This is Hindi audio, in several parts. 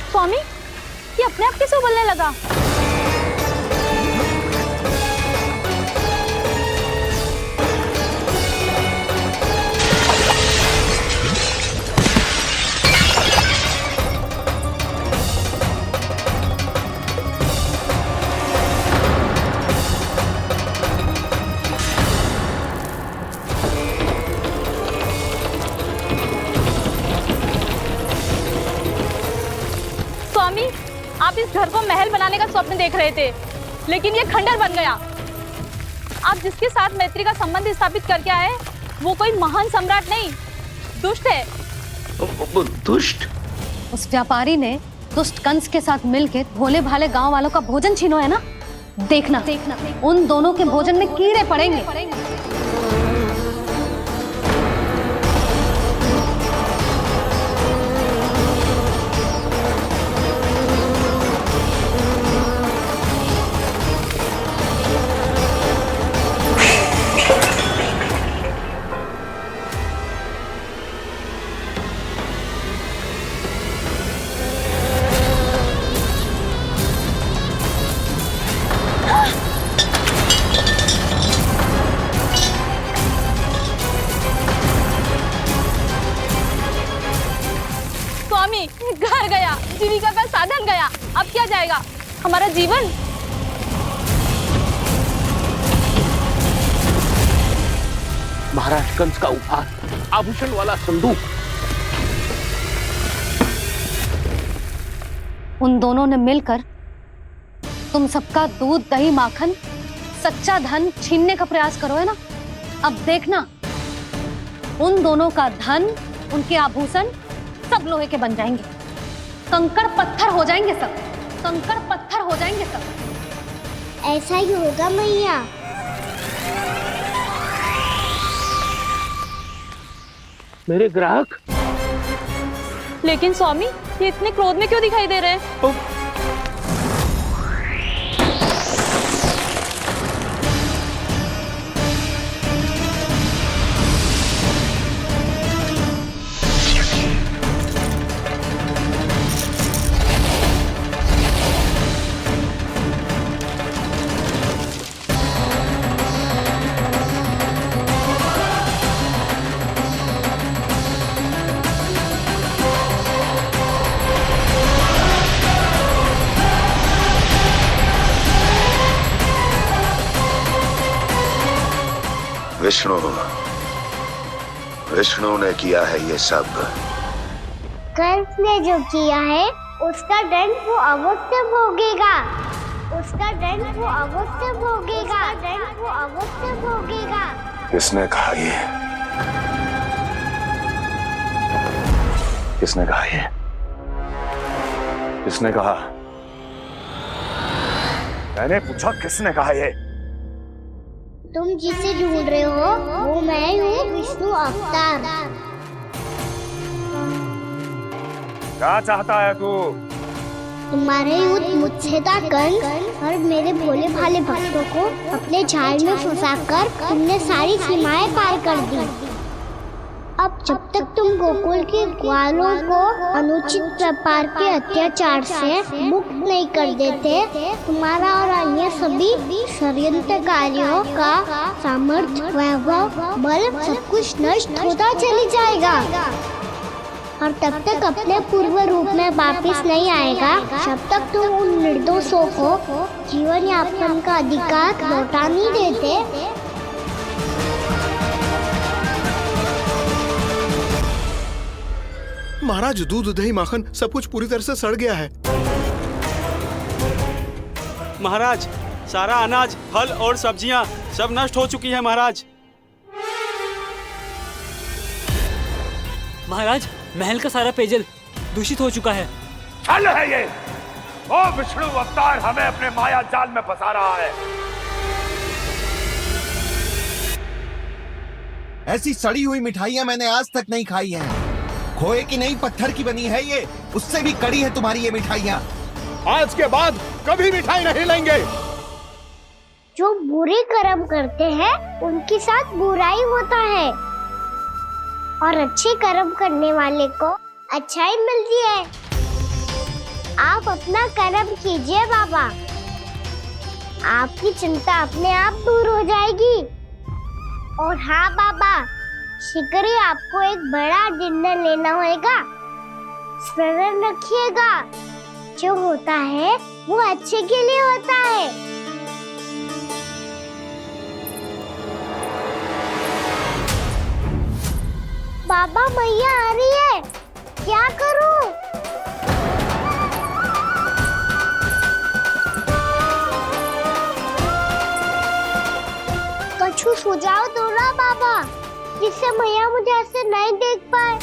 स्वामी, ये अपने आप कैसे उबलने लगा? स्वामी, आप इस घर को महल बनाने का स्वप्न देख रहे थे, लेकिन ये खंडर बन गया। आप जिसके साथ मैत्री का संबंध स्थापित करके आए, वो कोई महान सम्राट नहीं, दुष्ट है। दुष्ट? उस व्यापारी ने दुष्ट कंस के साथ मिलकर भोले भाले गांव वालों का भोजन छीनो है ना। देखना उन दोनों के भोजन में कीड़े पड़ेंगे। स्वामी, घर गया, जीविका का साधन गया, अब क्या जाएगा हमारा जीवन? महाराज कंस का उपहार, आभूषण वाला संदूक। उन दोनों ने मिलकर तुम सबका दूध दही माखन सच्चा धन छीनने का प्रयास करो है ना। अब देखना उन दोनों का धन, उनके आभूषण सब लोहे के बन जाएंगे, कंकड़ पत्थर हो जाएंगे सब, कंकड़ पत्थर हो जाएंगे सब। ऐसा ही होगा मैया। मेरे ग्राहक? लेकिन स्वामी, ये इतने क्रोध में क्यों दिखाई दे रहे हैं? विष्णु ने किया है ये सब। कंस ने जो किया है उसका दंड वो अवश्य भोगेगा, उसका दंड वो अवश्य भोगेगा, दंड वो अवश्य भोगेगा। किसने कहा ये? किसने कहा ये? किसने कहा? मैंने पूछा किसने कहा ये? तुम जिसे ढूंढ रहे हो वो मैं हूँ, विष्णु अवतार। क्या चाहता है तू? तुम्हारे युद्ध मुझसे था कंस, और मेरे भोले भाले भक्तों को अपने जाल में फंसाकर तुमने सारी सीमाएं पार कर दी। अब जब तक तुम गोकुल के ग्वालों को अनुचित प्रकार के अत्याचार से मुक्त नहीं कर देते, तुम्हारा और अन्य सभी षड्यंत्रकारियों का सामर्थ्य, वैभव, बल सब कुछ नष्ट होता चली जाएगा, और तब तक अपने पूर्व रूप में वापस नहीं आएगा जब तक तुम उन निर्दोषों को जीवन यापन का अधिकार लौटा नहीं देते। महाराज, दूध दही माखन सब कुछ पूरी तरह से सड़ गया है। महाराज, सारा अनाज, फल और सब्जियां सब नष्ट हो चुकी है महाराज। महाराज, महल का सारा पेयजल दूषित हो चुका है। छल है ये। ओ विष्णु अवतार हमें अपने माया जाल में फंसा रहा है। ऐसी सड़ी हुई मिठाइयां मैंने आज तक नहीं खाई हैं। खोए की नहीं, पत्थर की बनी है ये, उससे भी कड़ी है तुम्हारी ये मिठाइयां। आज के बाद कभी मिठाई नहीं लेंगे। जो बुरे कर्म करते हैं उनके साथ बुराई होता है, और अच्छे कर्म करने वाले को अच्छाई मिलती है। आप अपना कर्म कीजिए बाबा, आपकी चिंता अपने आप दूर हो जाएगी। और हाँ बाबा, शीघ्र ही आपको एक बड़ा डिनर लेना होगा। स्मरण रखिएगा, जो होता है वो अच्छे के लिए होता है। बाबा मैया आ रही है, क्या करूं? कुछ सुझाव दो ना बाबा, जिससे मैया मुझे ऐसे नहीं देख पाए।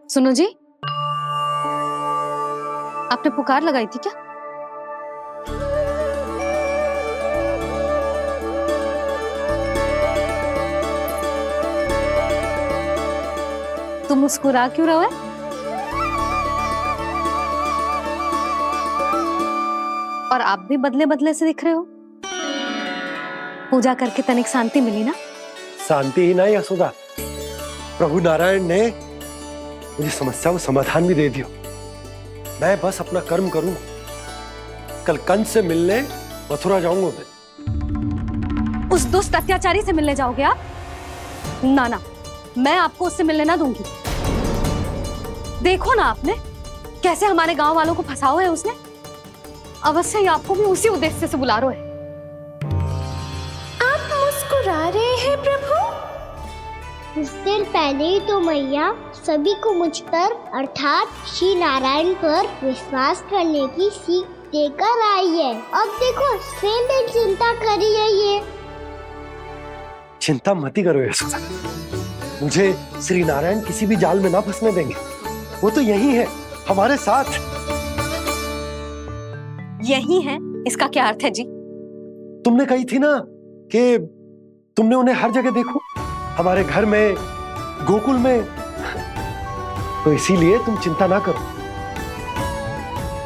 सुनो जी, आपने पुकार लगाई थी क्या? तुम मुस्कुरा क्यों रहे हो? और आप भी बदले बदले से दिख रहे हो। पूजा करके तनिक शांति मिली ना? शांति ही ना यशोदा, प्रभु नारायण ने मुझे समस्या को समाधान भी दे दिया। मैं बस अपना कर्म करूं। कल कंस से मिलने मथुरा जाऊंगा मैं। उस दुष्ट अत्याचारी से मिलने जाओगे आप? ना ना, मैं आपको उससे मिलने ना दूंगी। देखो ना आपने कैसे हमारे गांव वालों को फंसाओ है उसने। अवश्य ही आपको भी उसी उद्देश्य से बुला रहा है। आप मुस्कुरा रहे हैं प्रभु? कुछ देर पहले ही तो मैया सभी को मुझ पर अर्थात श्री नारायण पर विश्वास करने की सीख देकर आई है। अब देखो स्वयं भी चिंता करी है ये। चिंता मत ही करो यशोदा, मुझे श्री नारायण किसी भी जाल में ना फंसने देंगे। वो तो यही है हमारे साथ। यही है, इसका क्या अर्थ है जी? तुमने कही थी ना कि तुमने उन्हें हर जगह देखो, हमारे घर में, गोकुल में। तो इसीलिए तुम चिंता ना करो,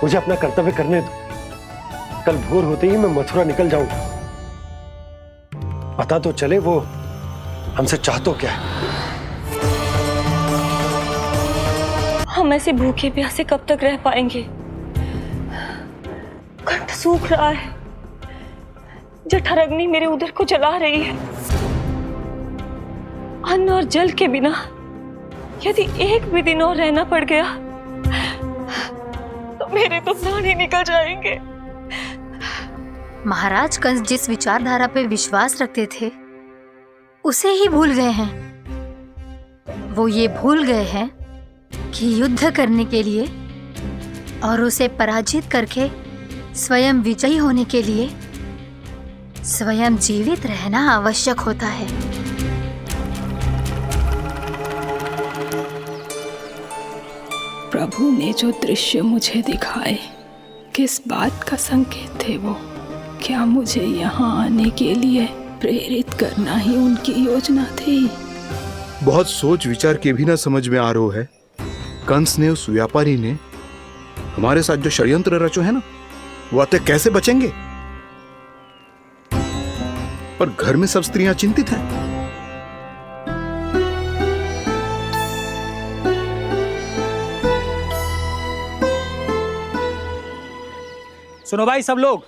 मुझे अपना कर्तव्य करने दो। कल भोर होते ही मैं मथुरा निकल जाऊंगा। पता तो चले वो हमसे चाहतो क्या है। हम ऐसे भूखे प्यासे कब तक रह पाएंगे? कंठ सूख रहा है, जठराग्नि मेरे उदर को जला रही है। अन्न और जल के बिना यदि एक भी दिन और रहना पड़ गया तो मेरे तो प्राण ही निकल जाएंगे। महाराज कंस जिस विचारधारा पे विश्वास रखते थे उसे ही भूल गए हैं। वो ये भूल गए हैं कि युद्ध करने के लिए और उसे पराजित करके स्वयं विजयी होने के लिए स्वयं जीवित रहना आवश्यक होता है। प्रभु ने जो दृश्य मुझे दिखाए, किस बात का संकेत थे वो? क्या मुझे यहाँ आने के लिए प्रेरित करना ही उनकी योजना थी? बहुत सोच विचार के भी ना समझ में आ रहा है। कंस ने, उस व्यापारी ने हमारे साथ जो षड्यंत्र रचो है ना, वो आते कैसे बचेंगे? पर घर में सब स्त्रियां चिंतित हैं। सुनो भाई सब लोग,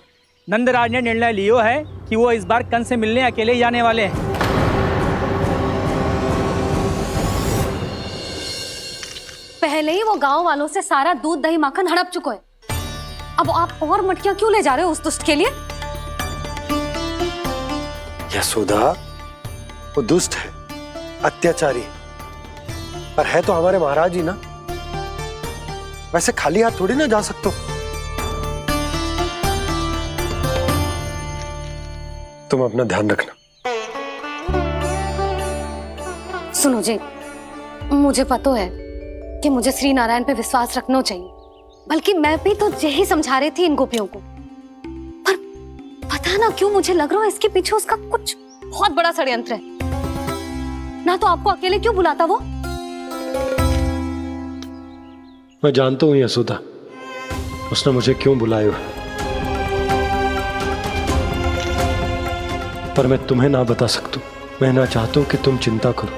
नंदराज ने निर्णय लियो है कि वो इस बार कंस से मिलने अकेले ही जाने वाले हैं। पहले ही वो गांव वालों से सारा दूध दही माखन हड़प चुका है। अब आप और मटकियां क्यों ले जा रहे हो उस दुष्ट के लिए? यशोदा, वो दुष्ट है, अत्याचारी, पर है तो हमारे महाराज ही ना। वैसे खाली हाथ थोड़ी ना जा सकते हो। तुम अपना ध्यान रखना। सुनो जी, मुझे पता है कि मुझे श्री नारायण पे विश्वास रखना चाहिए, बल्कि मैं भी तो यही समझा रही थी इन गोपियों को। पर पता ना क्यों मुझे लग रहा है इसके पीछे उसका कुछ बहुत बड़ा षड्यंत्र है। ना तो आपको अकेले क्यों बुलाता वो? मैं जानता हूं यशोदा, उसने मुझे क्यों बुलाया, पर मैं तुम्हें ना बता सकता। मैं ना चाहता हूं कि तुम चिंता करो।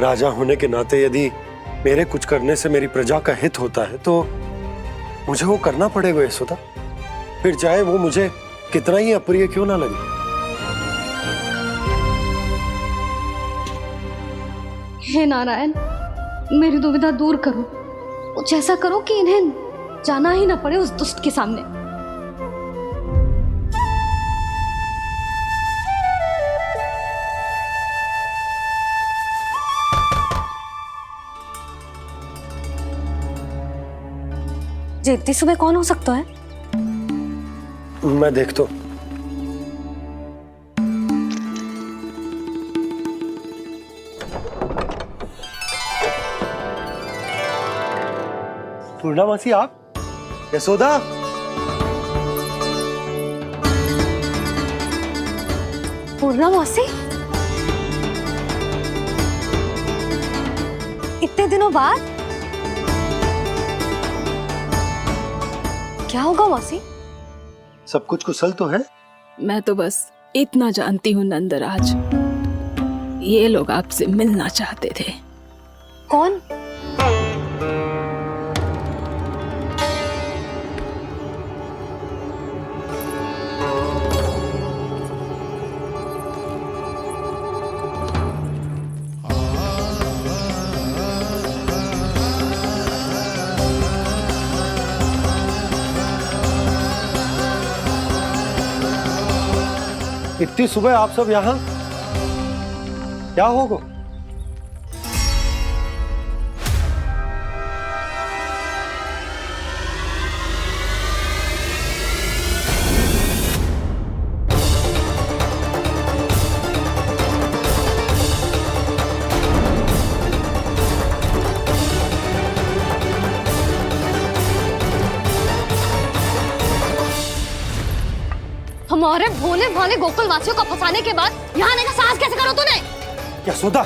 राजा होने के नाते यदि मेरे कुछ करने से मेरी प्रजा का हित होता है तो मुझे वो करना पड़ेगा यशोदा, फिर चाहे वो मुझे कितना ही अप्रिय क्यों ना लगे। हे नारायण, मेरी दुविधा दूर करो। कुछ ऐसा करो कि इन्हें जाना ही ना पड़े उस दुष्ट के सामने। जी इतनी सुबह कौन हो सकता है? मैं देखता हूं। पूर्णा मासी, आप? यशोदा? पूर्णा मौसी, इतने दिनों बाद? क्या होगा मौसी? सब कुछ कुशल तो है? मैं तो बस इतना जानती हूँ नंदराज, ये लोग आपसे मिलना चाहते थे। कौन? इतनी सुबह आप सब यहाँ? क्या होगा? हमारे भोले भाले गोकुल वासियों को फंसाने के बाद यहाँ आने का साहस कैसे करो तूने? यशोदा!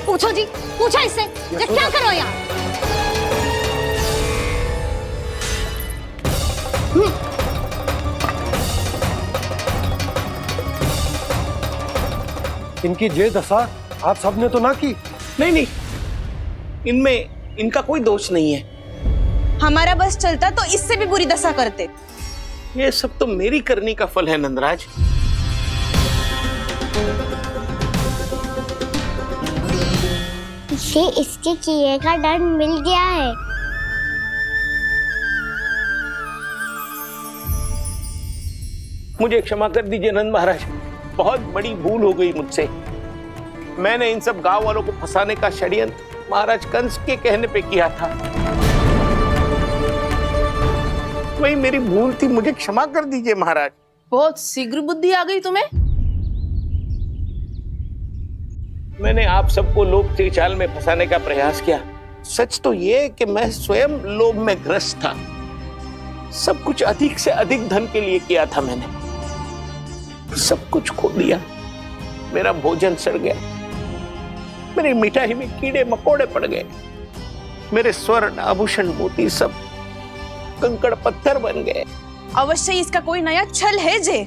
पूछो जी, पूछो इससे, ये क्या करो यहाँ? इनकी ये दशा आप सबने तो ना की? नहीं नहीं, इनमें इनका कोई दोष नहीं है। हमारा बस चलता तो इससे भी बुरी दशा करते। ये सब तो मेरी करनी का फल है नंदराज। इसे इसके किए का दंड मिल गया है। मुझे क्षमा कर दीजिए नंद महाराज, बहुत बड़ी भूल हो गई मुझसे। मैंने इन सब गांव वालों को फंसाने का षड्यंत्र महाराज कंस के कहने पे किया था। वही मेरी भूल थी, मुझे क्षमा कर दीजिए महाराज। बहुत शीघ्र बुद्धि आ गई तुम्हें। मैंने आप सबको लोभ के जाल में फंसाने का प्रयास किया। सच तो ये कि मैं स्वयं लोभ में ग्रस्त था। सब कुछ अधिक से अधिक धन के लिए किया था मैंने। सब कुछ खो दिया। मेरा भोजन सड़ गया, मेरी मिठाई में कीड़े मकोड़े पड़ गए, मेरे स्वर्ण आभूषण मोती सब कंकड़ पत्थर बन गए। अवश्य इसका कोई नया छल है जे।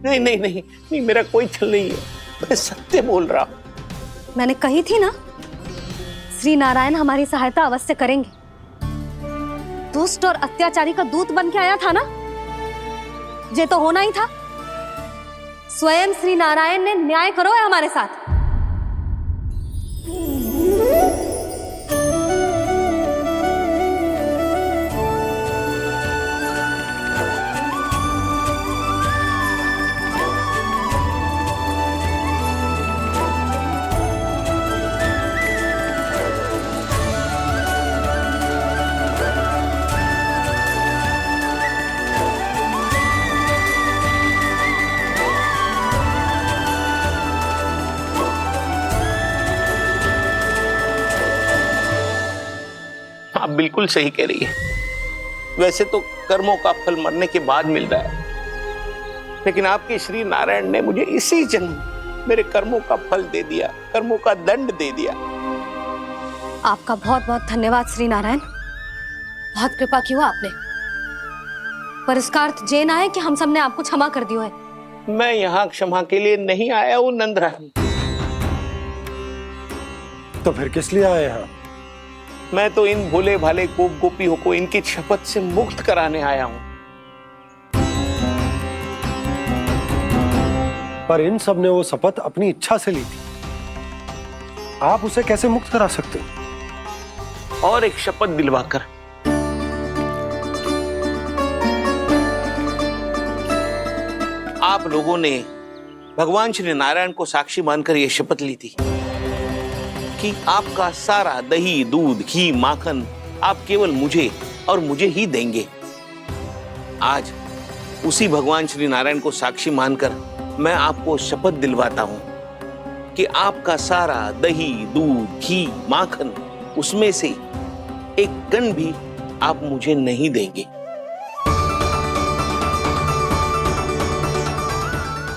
नहीं नहीं नहीं नहीं, मेरा कोई छल नहीं है, मैं सत्य बोल रहा हूं। मैंने कही थी ना, श्री नारायण हमारी सहायता अवश्य करेंगे। दुष्ट और अत्याचारी का दूत बन के आया था ना, ये तो होना ही था। स्वयं श्री नारायण ने न्याय करो है हमारे साथ। आप बिल्कुल सही कह रही है। वैसे तो कर्मों का फल मरने के बाद मिल रहा है, लेकिन आपके श्री नारायण ने मुझे इसी जन्म मेरे कर्मों का फल दे दिया, कर्मों का दंड दे दिया। आपका बहुत बहुत धन्यवाद श्री नारायण, बहुत कृपा की हो आपने। पर इसका अर्थ ये ना है कि हम सबने आपको क्षमा कर दिया है। मैं यहाँ क्षमा के लिए नहीं आया हूँ नंदरानी। तो फिर किस लिए आए यहाँ? मैं तो इन भोले भाले गोप गोपियों को इनकी शपथ से मुक्त कराने आया हूं। पर इन सब ने वो शपथ अपनी इच्छा से ली थी, आप उसे कैसे मुक्त करा सकते हो? और एक शपथ दिलवाकर। आप लोगों ने भगवान श्री नारायण को साक्षी मानकर यह शपथ ली थी कि आपका सारा दही, दूध, घी, माखन आप केवल मुझे और मुझे ही देंगे। आज उसी भगवान श्री नारायण को साक्षी मानकर मैं आपको शपथ दिलवाता हूं कि आपका सारा दही, दूध, घी, माखन उसमें से एक कण भी आप मुझे नहीं देंगे।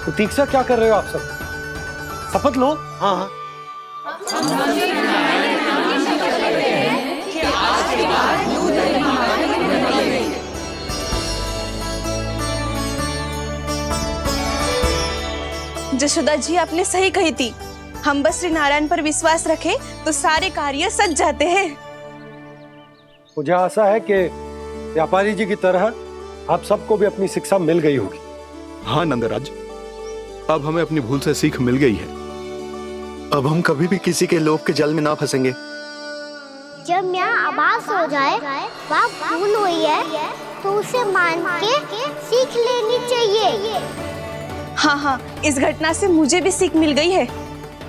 प्रतीक्षा क्या कर रहे हो आप सब? शपथ लो। हाँ हाँ। जशोदा जी, आपने सही कही थी। हम बस श्री नारायण पर विश्वास रखें तो सारे कार्य सज जाते हैं। मुझे आशा है कि व्यापारी जी की तरह आप सबको भी अपनी शिक्षा मिल गई होगी। हाँ नंदराज, अब हमें अपनी भूल से सीख मिल गई है। अब हम कभी भी किसी के लोभ के जाल में ना फंसेंगे। जब यहाँ आभास हो जाए वहाँ भूल हुई है तो उसे मान के सीख लेनी चाहिए। हाँ हाँ, इस घटना से मुझे भी सीख मिल गई है।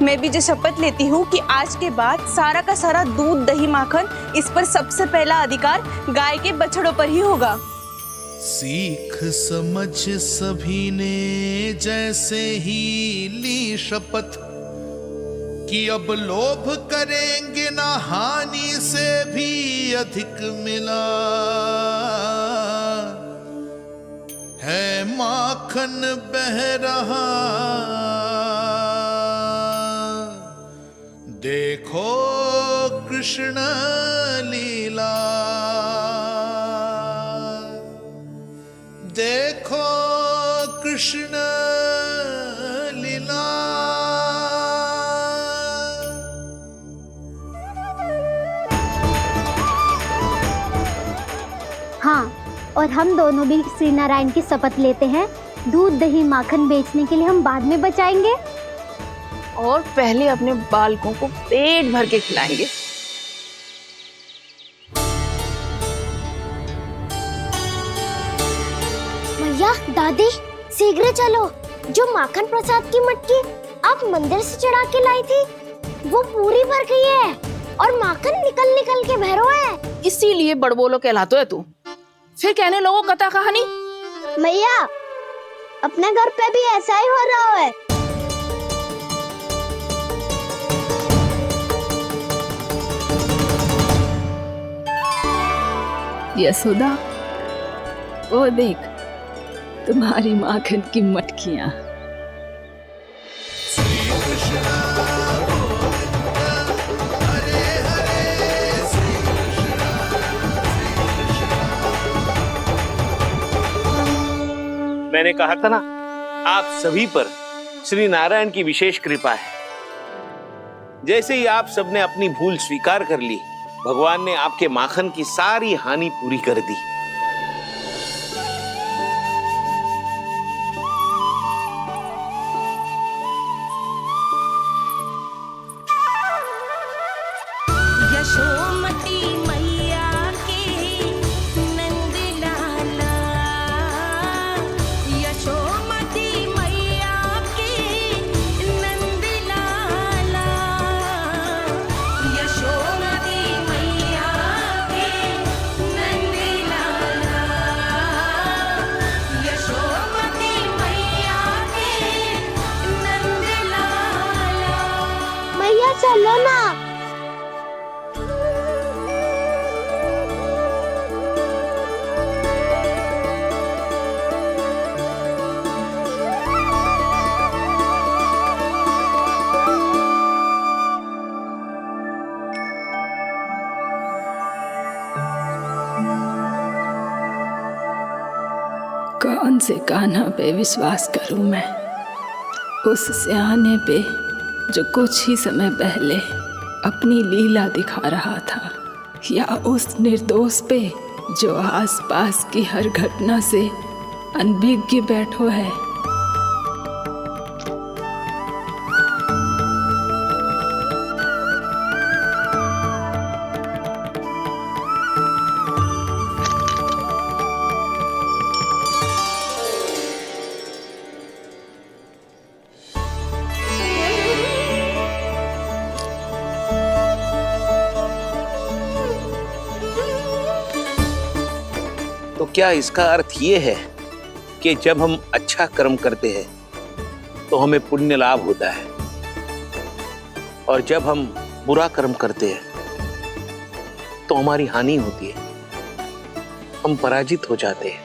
मैं भी जो शपथ लेती हूँ कि आज के बाद सारा का सारा दूध, दही, माखन इस पर सबसे पहला अधिकार गाय के बछड़ों पर ही होगा। सीख समझ सभी ने जैसे ही ली शपथ कि अब लोभ करेंगे ना हानि से भी अधिक मिला है, माखन बह रहा देखो कृष्ण लीला, देखो कृष्ण लीला। हाँ, और हम दोनों भी श्री नारायण की शपथ लेते हैं, दूध, दही, माखन बेचने के लिए हम बाद में बचाएंगे और पहले अपने बालकों को पेट भर के खिलाएंगे। भैया, दादी, शीघ्र चलो। जो माखन प्रसाद की मटकी आप मंदिर से चढ़ा के लाई थी वो पूरी भर गई है और माखन निकल निकल के बह रहा है। इसीलिए बड़बोलो कहलाता है तू। फिर कहने लोगों कथा कहानी। भैया, अपने घर पे भी ऐसा ही हो रहा है। यशोदा, वो देख तुम्हारी माखन की मटकियां। मैंने कहा था ना, आप सभी पर श्री नारायण की विशेष कृपा है। जैसे ही आप सबने अपनी भूल स्वीकार कर ली, भगवान ने आपके माखन की सारी हानि पूरी कर दी। यशोमती मैया की नंद लाला, यशोमती मैया की नंद लाला, यशोमती मैया की नंद लाला, यशोमती मैया की नंद लाला। मैया चलो ना। कौन से कान्हा पे विश्वास करूं मैं, उस सियाने पे जो कुछ ही समय पहले अपनी लीला दिखा रहा था या उस निर्दोष पे जो आसपास की हर घटना से अनभिज्ञ बैठो है। तो क्या इसका अर्थ ये है कि जब हम अच्छा कर्म करते हैं तो हमें पुण्य लाभ होता है, और जब हम बुरा कर्म करते हैं तो हमारी हानि होती है, हम पराजित हो जाते हैं?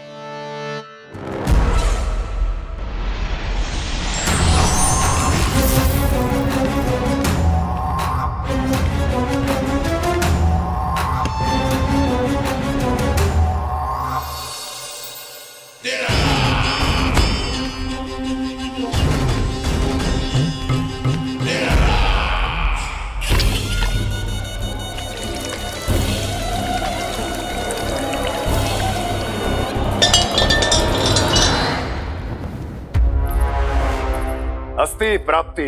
अस्ति प्राप्ति